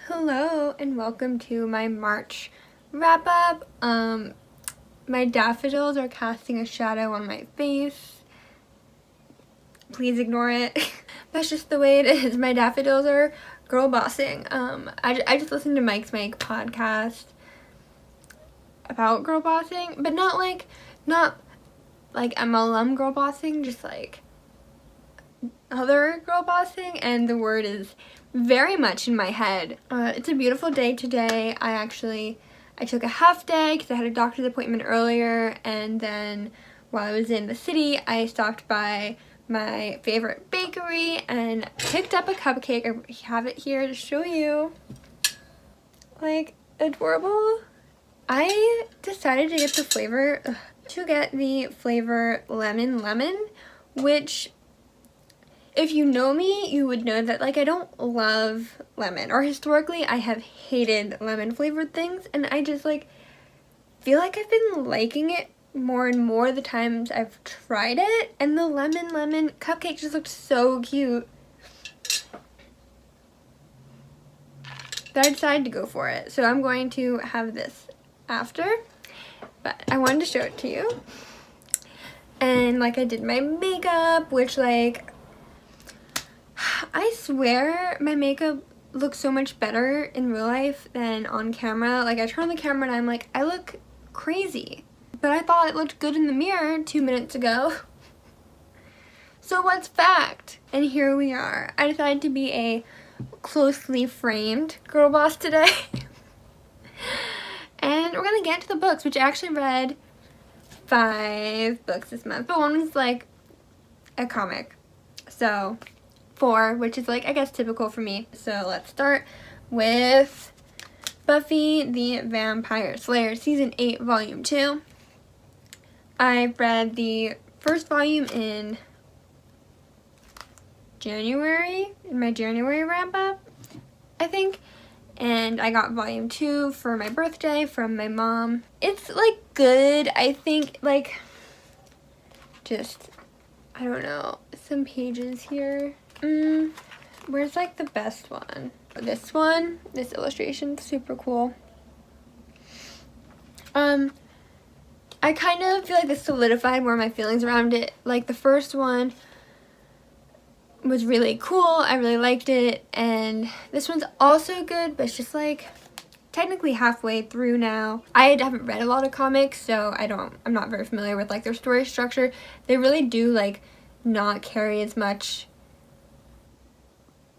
Hello and welcome to my March wrap up. My daffodils are casting a shadow on my face. Please ignore it. That's just the way it is. My daffodils are girl bossing. I just listened to Mike's Mike podcast about girl bossing, but not like MLM girl bossing, just like other girl bossing, and the word is very much in my head. It's a beautiful day today. I took a half day because I had a doctor's appointment earlier, and then while I was in the city I stopped by my favorite bakery and picked up a cupcake. I have it here to show you. Like, adorable. I decided to get the flavor lemon, which, if you know me, you would know that, like, I don't love lemon, or historically I have hated lemon flavored things, and I just, like, feel like I've been liking it more and more the times I've tried it, and the lemon cupcake just looked so cute that I decided to go for it. So I'm going to have this after, but I wanted to show it to you. And, like, I did my makeup, which, like, I swear my makeup looks so much better in real life than on camera. Like, I turn on the camera and I'm like, I look crazy. But I thought it looked good in the mirror 2 minutes ago. So what's fact? And here we are. I decided to be a closely framed girl boss today. And we're gonna get into the books, which I actually read 5 books this month. But one was like a comic. So 4, which is, like, I guess typical for me. So let's start with Buffy the Vampire Slayer Season 8 Volume 2. I read the first volume in January, in my January wrap-up, I think. And I got Volume 2 for my birthday from my mom. It's, like, good. I think, like, just, I don't know, some pages here. Where's, like, the best one? This one. This illustration, super cool. I kind of feel like this solidified more my feelings around it. Like, the first one was really cool. I really liked it. And this one's also good, but it's just, like, technically halfway through now. I haven't read a lot of comics, so I'm not very familiar with, like, their story structure. They really do, like, not carry as much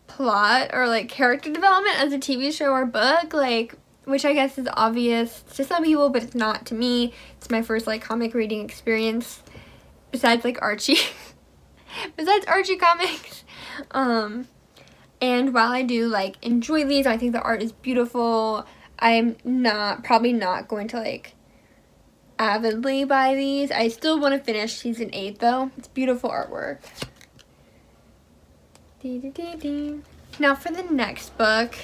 plot or, like, character development as a TV show or book, like, which I guess is obvious to some people, but it's not to me. It's my first, like, comic reading experience besides, like, Archie. Besides Archie comics. And while I do, like, enjoy these, I think the art is beautiful. I'm probably not going to, like, avidly buy these. I still want to finish Season 8, though. It's beautiful artwork. Now for the next book.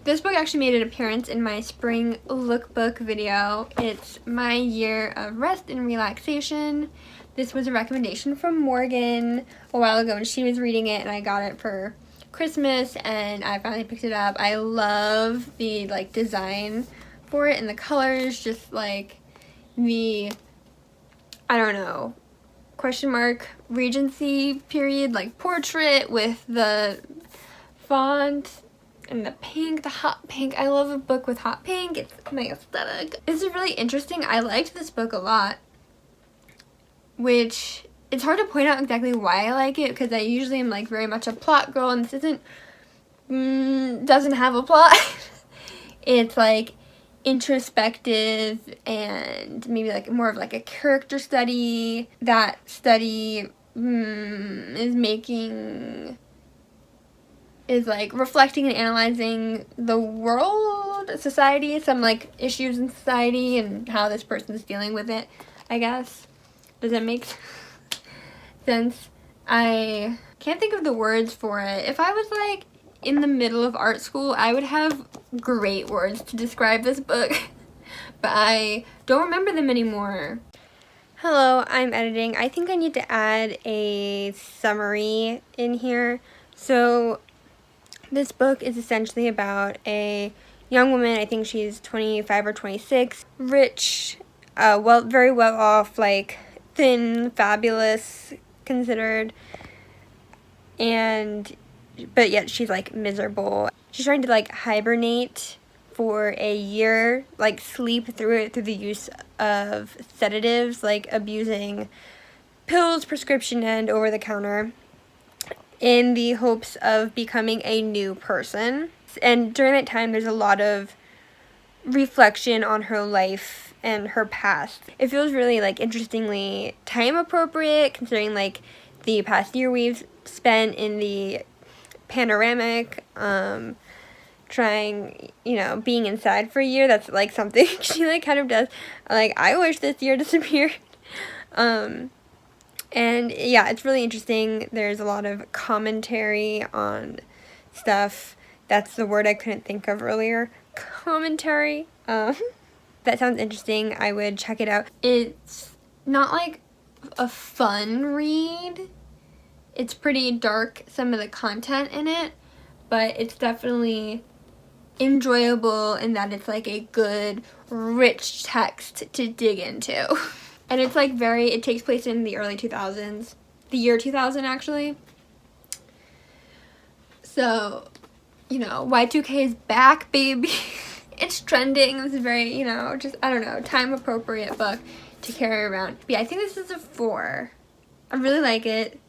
This book actually made an appearance in my spring lookbook video. It's My Year of Rest and Relaxation. This was a recommendation from Morgan a while ago, and she was reading it, and I got it for Christmas, and I finally picked it up. I love the, like, design for it, and the colors, just, like, the, I don't know, question mark Regency period, like, portrait with the font and the pink, the hot pink. I love a book with hot pink. It's my aesthetic. This is really interesting. I liked this book a lot, which it's hard to point out exactly why I like it, because I usually am, like, very much a plot girl, and this doesn't have a plot. It's, like, introspective and maybe, like, more of, like, a character study. That study is like reflecting and analyzing the world, society, some, like, issues in society and how this person's dealing with it, I guess. Does that make sense? I can't think of the words for it. If I was, like, in the middle of art school, I would have great words to describe this book, but I don't remember them anymore. Hello, I'm editing. I think I need to add a summary in here. So This book is essentially about a young woman, I think she's 25 or 26, rich, very well off, like thin, fabulous, considered, but yet she's like miserable. She's trying to like hibernate for a year, like sleep through it through the use of sedatives, like abusing pills, prescription, and over-the-counter, in the hopes of becoming a new person. And during that time, there's a lot of reflection on her life and her past. It feels really like interestingly time appropriate, considering like the past year we've spent in the panoramic, trying, being inside for a year. That's like something she like kind of does. Like, I wish this year disappeared. And yeah, it's really interesting. There's a lot of commentary on stuff. That's the word I couldn't think of earlier. Commentary. That sounds interesting. I would check it out. It's not like a fun read. It's pretty dark, some of the content in it, but it's definitely enjoyable in that it's like a good, rich text to dig into. And it's like it takes place in the early 2000s. The year 2000, actually. So, Y2K is back, baby. It's trending. This is very, just, I don't know, time appropriate book to carry around. But yeah, I think this is a 4. I really like it.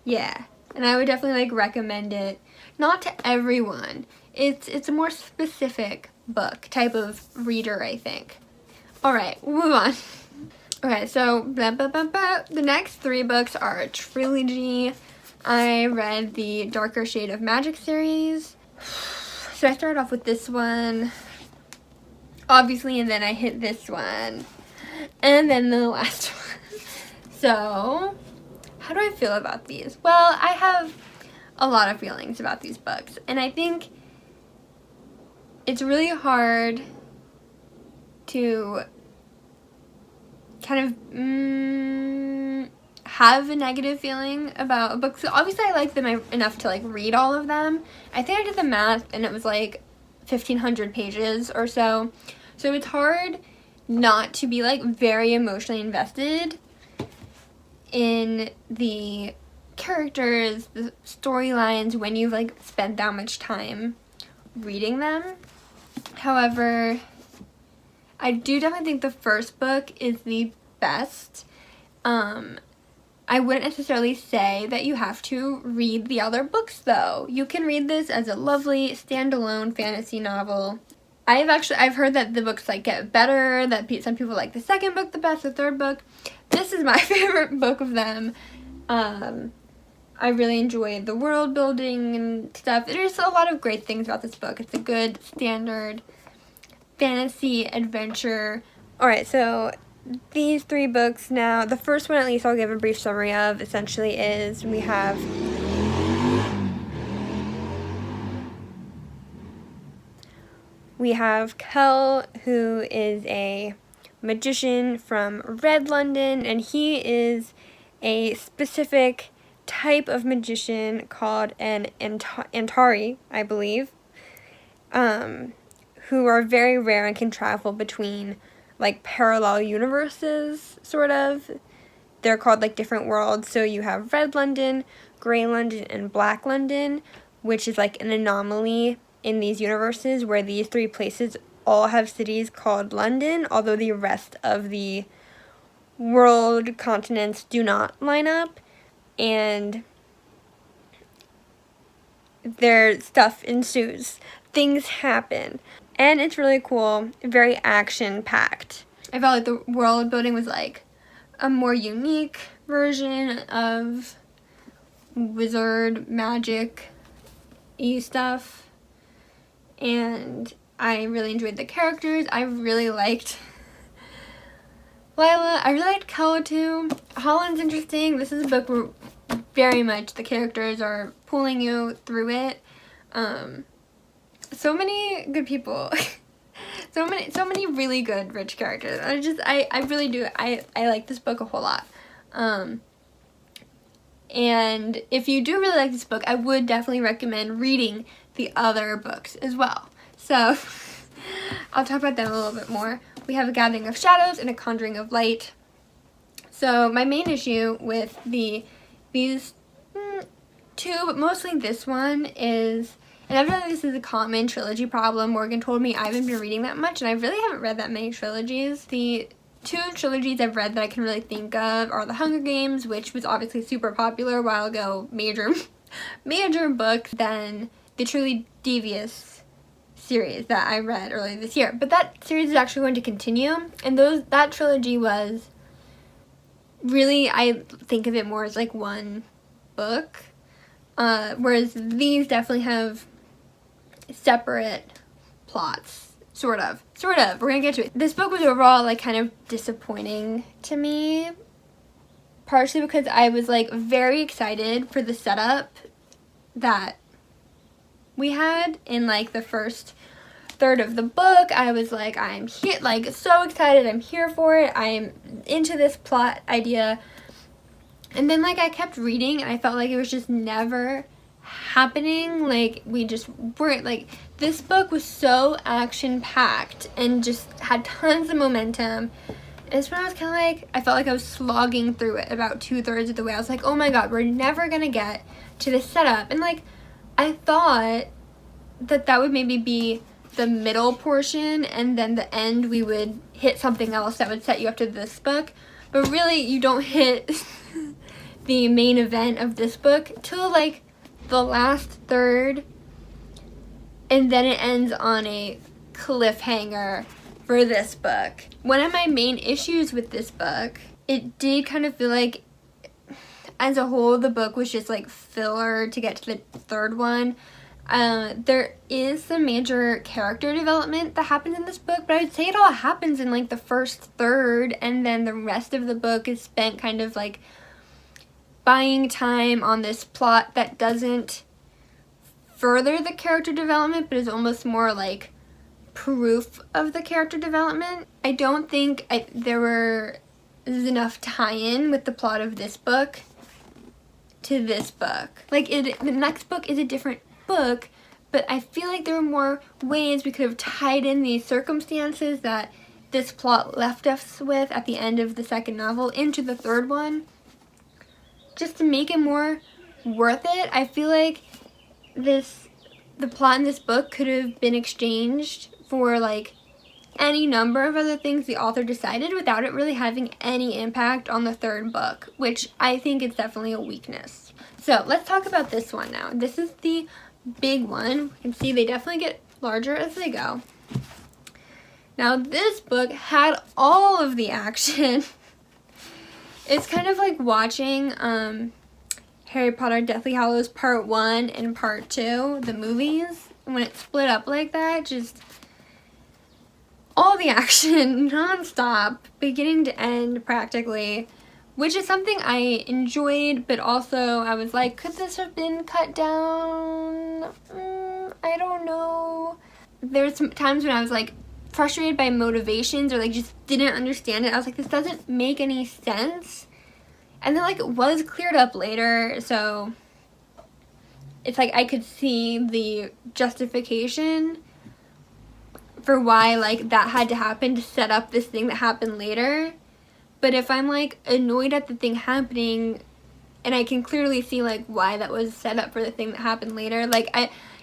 Yeah. And I would definitely like recommend it. Not to everyone. It's a more specific book type of reader, I think. Alright, we'll move on. Okay, so the next 3 books are a trilogy. I read the Darker Shade of Magic series. So I started off with this one, obviously, and then I hit this one, and then the last one. So, how do I feel about these? Well, I have a lot of feelings about these books, and I think it's really hard to kind of have a negative feeling about a book. So obviously I like them enough to like read all of them. I think I did the math and it was like 1,500 pages or so. So it's hard not to be like very emotionally invested in the characters, the storylines, when you've like spent that much time reading them. However, I do definitely think the first book is the best. I wouldn't necessarily say that you have to read the other books, though. You can read this as a lovely standalone fantasy novel. I've heard that the books like get better, that some people like the second book the best, the third book. This is my favorite book of them. I really enjoyed the world building and stuff. There's a lot of great things about this book. It's a good standard fantasy adventure. Alright, so these 3 books now, the first one at least I'll give a brief summary of, essentially is we have Kel, who is a magician from Red London, and he is a specific type of magician called an Antari, I believe, who are very rare and can travel between like parallel universes, sort of. They're called like different worlds. So you have Red London, Grey London, and Black London, which is like an anomaly in these universes where these 3 places all have cities called London, although the rest of the world continents do not line up, and their stuff ensues. Things happen. And it's really cool, very action-packed. I felt like the world building was like a more unique version of wizard magic-y stuff. And I really enjoyed the characters. I really liked Lila. I really liked Kel too. Holland's interesting. This is a book where very much the characters are pulling you through it. So many good people. so many really good rich characters. I really do. I like this book a whole lot. And if you do really like this book, I would definitely recommend reading the other books as well. So I'll talk about them a little bit more. We have A Gathering of Shadows and A Conjuring of Light. So my main issue with these two, but mostly this one is, and I feel like this is a common trilogy problem. Morgan told me I haven't been reading that much, and I really haven't read that many trilogies. The two trilogies I've read that I can really think of are The Hunger Games, which was obviously super popular a while ago, major book, then the Truly Devious series that I read earlier this year. But that series is actually going to continue, and that trilogy was really, I think of it more as like one book, whereas these definitely have separate plots. Sort of. We're gonna get to it. This book was overall like kind of disappointing to me, partially because I was like very excited for the setup that we had in like the first third of the book. I was like, I'm here, like so excited, I'm here for it, I'm into this plot idea. And then like I kept reading and I felt like it was just never happening. Like we just weren't, like this book was so action packed and just had tons of momentum. And it's when I was kind of like, I felt like I was slogging through it about 2/3 of the way. I was like, oh my god, we're never gonna get to this setup. And like I thought that would maybe be the middle portion, and then the end we would hit something else that would set you up to this book. But really you don't hit the main event of this book till like the last third, and then it ends on a cliffhanger for this book. One of my main issues with this book, it did kind of feel like as a whole the book was just like filler to get to the third one. There is some major character development that happens in this book, but I would say it all happens in like the first third, and then the rest of the book is spent kind of like buying time on this plot that doesn't further the character development, but is almost more like proof of the character development. I don't think there is enough tie-in with the plot of this book to this book. Like the next book is a different book, but I feel like there were more ways we could have tied in these circumstances that this plot left us with at the end of the second novel into the third one, just to make it more worth it. I feel like the plot in this book could have been exchanged for like any number of other things the author decided without it really having any impact on the third book, which I think is definitely a weakness. So let's talk about this one now. This is the big one. You can see they definitely get larger as they go. Now this book had all of the action. It's kind of like watching Harry Potter Deathly Hallows Part 1 and Part 2, the movies. When it's split up like that, just all the action, non-stop, beginning to end practically, which is something I enjoyed, but also I was like, could this have been cut down? I don't know. There's some times when I was like frustrated by motivations or like just didn't understand it. I was like, this doesn't make any sense. And then like it was cleared up later, so it's like I could see the justification for why like that had to happen to set up this thing that happened later. But if I'm like annoyed at the thing happening and I can clearly see like why that was set up for the thing that happened later, like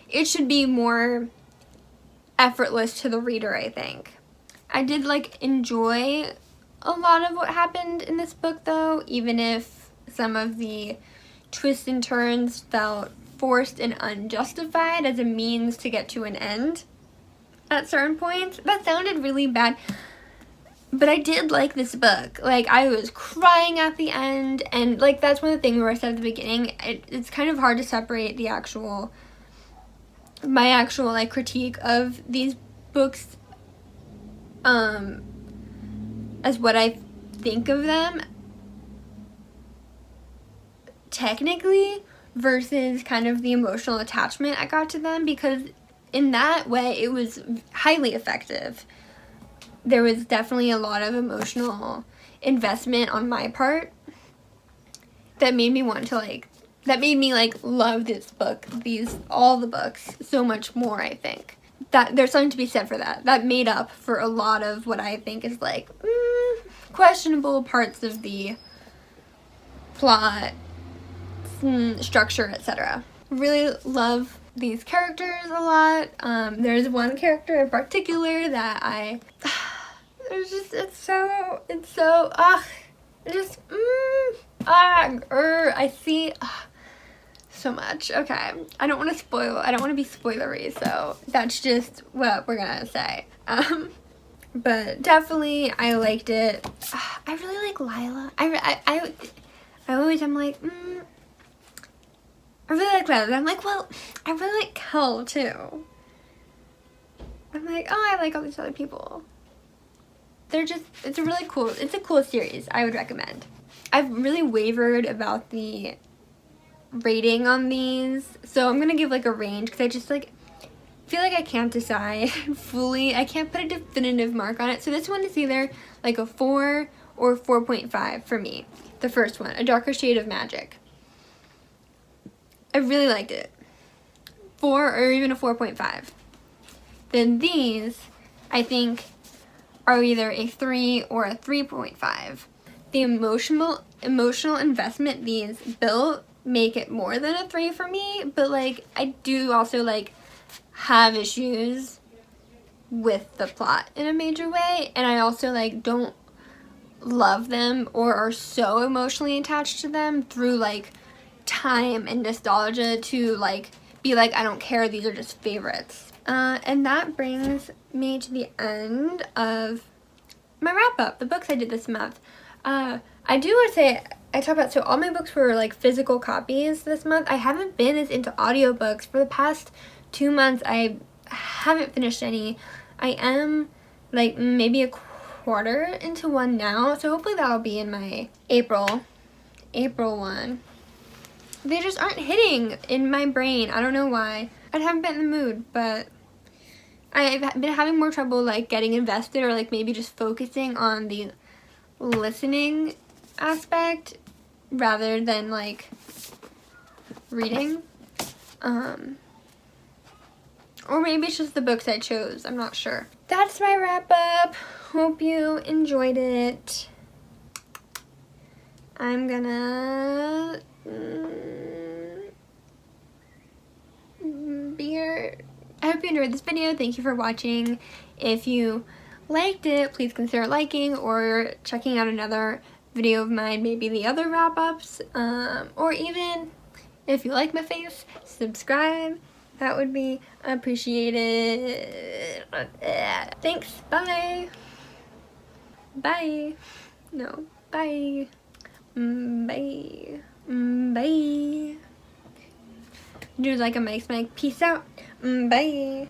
it should be more effortless to the reader, I think. I did like enjoy a lot of what happened in this book though, even if some of the twists and turns felt forced and unjustified as a means to get to an end at certain points. That sounded really bad, but I did like this book. Like I was crying at the end, and like that's one of the things where I said at the beginning, it's kind of hard to separate my actual like critique of these books as what I think of them technically versus kind of the emotional attachment I got to them, because in that way it was highly effective. There was definitely a lot of emotional investment on my part, that made me want to that made me love this book, all the books so much more. I think that there's something to be said for that. That made up for a lot of what I think is questionable parts of the plot, structure, etc. Really love these characters a lot. There's one character in particular that I see so much. Okay, I don't want to be spoilery, so that's just what we're gonna say. But definitely I liked it. I really like Lila. I always am like, I really like Lila. But I'm like, well, I really like Kel too. I'm like, oh, I like all these other people. It's a cool series. I would recommend. I've really wavered about the rating on these, so I'm gonna give a range because I just feel like I can't decide fully. I can't put a definitive mark on it. So this one is either a 4 or 4.5 for me. The first one, A Darker Shade of Magic. I really liked it. 4 or even a 4.5. Then these, I think, are either a 3 or a 3.5. The emotional investment these built make it more than a 3 for me, but I do also have issues with the plot in a major way, and I also don't love them or are so emotionally attached to them through time and nostalgia to be I don't care, these are just favorites. And that brings me to the end of my wrap up, the books I did this month. I do want to say, I talked about, so all my books were physical copies this month. I haven't been as into audiobooks for the past 2 months. I haven't finished any. I am maybe a quarter into one now, so hopefully that'll be in my April one. They just aren't hitting in my brain. I don't know why. I haven't been in the mood, but I've been having more trouble getting invested or maybe just focusing on the listening aspect rather than reading. Or maybe it's just the books I chose. I'm not sure. That's my wrap up. Hope you enjoyed it. I'm gonna be here. I hope you enjoyed this video. Thank you for watching. If you liked it, please consider liking or checking out another video of mine, maybe the other wrap-ups, or even if you like my face, subscribe. That would be appreciated. Thanks. Bye. Bye. No. Bye. Bye. Bye. Do a mic. Peace out. Bye.